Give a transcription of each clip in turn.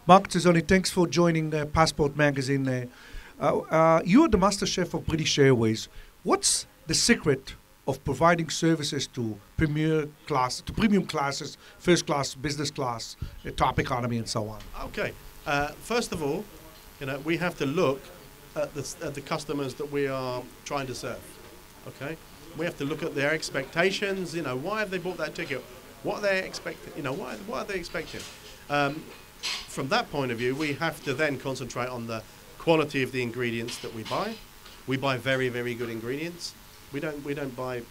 Mark Tizoni, thanks for joining Passport Magazine. You are the master chef of British Airways. What's the secret of providing services to premium classes, first class, business class, top economy, and so on? Okay. First of all, we have to look at the customers that we are trying to serve. Okay. We have to look at their expectations. Why have they bought that ticket? What are they expecting? What are they expecting? From that point of view, we have to then concentrate on the quality of the ingredients that we buy. We buy very, very good ingredients. We don't buy,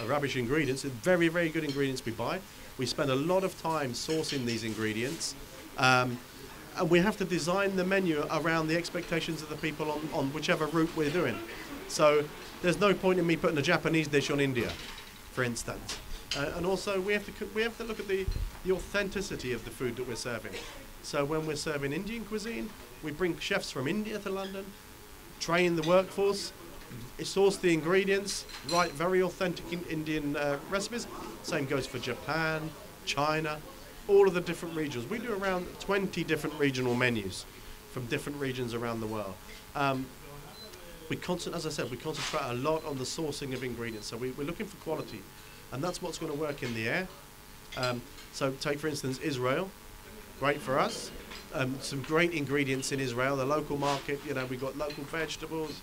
rubbish ingredients. It's very, very good ingredients we buy. We spend a lot of time sourcing these ingredients, and we have to design the menu around the expectations of the people on whichever route we're doing. So there's no point in me putting a Japanese dish on India, for instance. And also we have to look at the authenticity of the food that we're serving. So when we're serving Indian cuisine, we bring chefs from India to London, train the workforce, source the ingredients, write very authentic Indian recipes. Same goes for Japan, China, all of the different regions. We do around 20 different regional menus from different regions around the world. As I said, we concentrate a lot on the sourcing of ingredients. So we're looking for quality, and that's what's going to work in the air. So take, for instance, Israel. Great for us. Some great ingredients in Israel. The local market, we've got local vegetables,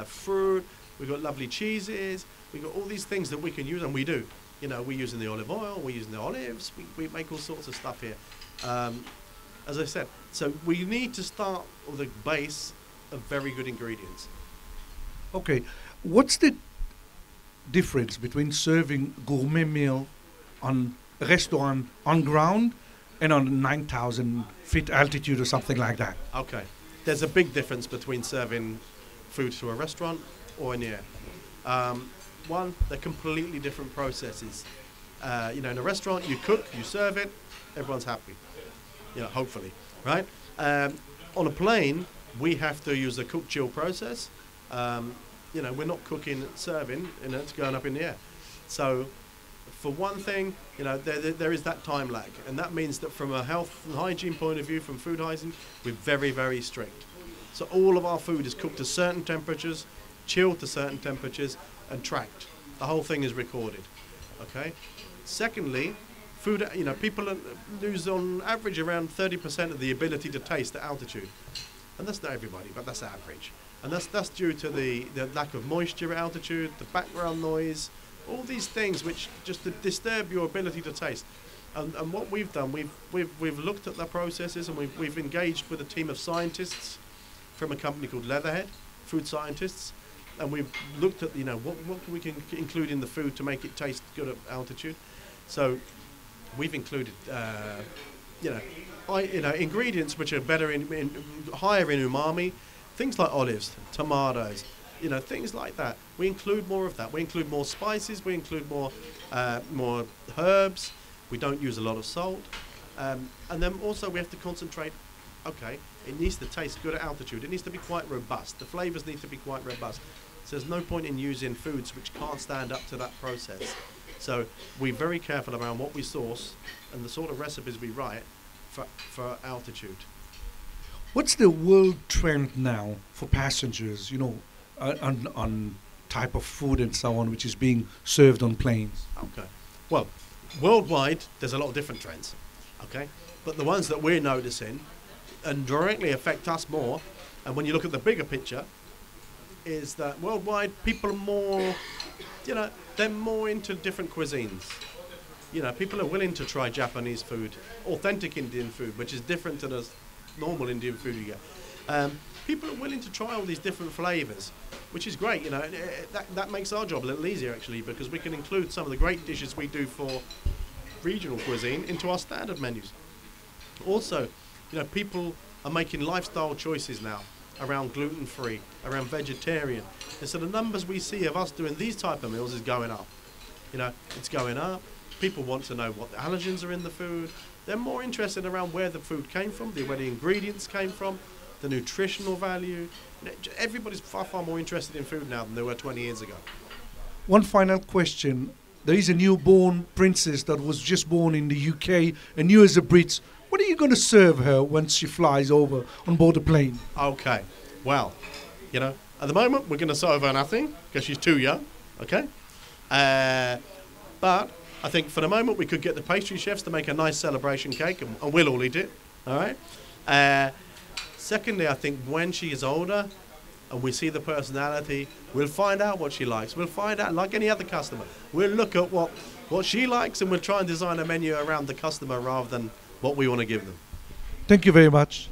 fruit, we've got lovely cheeses, we've got all these things that we can use, and we do. We're using the olive oil, we're using the olives, we make all sorts of stuff here. As I said, so we need to start with a base of very good ingredients. Okay, what's the difference between serving gourmet meal on a restaurant on ground and on 9,000 feet altitude or something like that? Okay, there's a big difference between serving food to a restaurant or in the air. One, they're completely different processes. In a restaurant, you cook, you serve it, everyone's happy. Hopefully, right? On a plane, we have to use the cook-chill process. We're not cooking, serving, it's going up in the air. So, for one thing, there is that time lag, and that means that from a health and hygiene point of view, from food hygiene, we're very, very strict. So all of our food is cooked to certain temperatures, chilled to certain temperatures, and tracked. The whole thing is recorded. Okay. Secondly, food. People lose on average around 30% of the ability to taste at altitude, and that's not everybody, but that's average. And that's due to the lack of moisture at altitude, the background noise, all these things which just disturb your ability to taste. And what we've done, we've looked at the processes, and we've engaged with a team of scientists from a company called Leatherhead, food scientists, and we've looked at what we can include in the food to make it taste good at altitude. So we've included ingredients which are better higher in umami. Things like olives, tomatoes, things like that. We include more of that. We include more spices. We include more herbs. We don't use a lot of salt. And then also we have to concentrate. Okay, it needs to taste good at altitude. It needs to be quite robust. The flavors need to be quite robust. So there's no point in using foods which can't stand up to that process. So we're very careful around what we source and the sort of recipes we write for altitude. What's the world trend now for passengers, on type of food and so on, which is being served on planes? Okay. Well, worldwide, there's a lot of different trends, okay? But the ones that we're noticing and directly affect us more, and when you look at the bigger picture, is that worldwide, people are more, they're more into different cuisines. People are willing to try Japanese food, authentic Indian food, which is different to the normal Indian food you get. People are willing to try all these different flavors, which is great. That makes our job a little easier, actually, because we can include some of the great dishes we do for regional cuisine into our standard menus. Also, people are making lifestyle choices now around gluten-free, around vegetarian. And so the numbers we see of us doing these type of meals is going up. It's going up. People want to know what the allergens are in the food. They're more interested around where the food came from, where the ingredients came from, the nutritional value. Everybody's far, far more interested in food now than they were 20 years ago. One final question. There is a newborn princess that was just born in the UK, and you as a Brit, what what are you going to serve her when she flies over on board the plane? Okay, well, you know, at the moment we're going to serve her nothing because she's too young, okay? But I think for the moment we could get the pastry chefs to make a nice celebration cake and we'll all eat it, all right? Secondly, I think when she is older and we see the personality, we'll find out what she likes. We'll find out, like any other customer, we'll look at what she likes and we'll try and design a menu around the customer rather than what we want to give them. Thank you very much.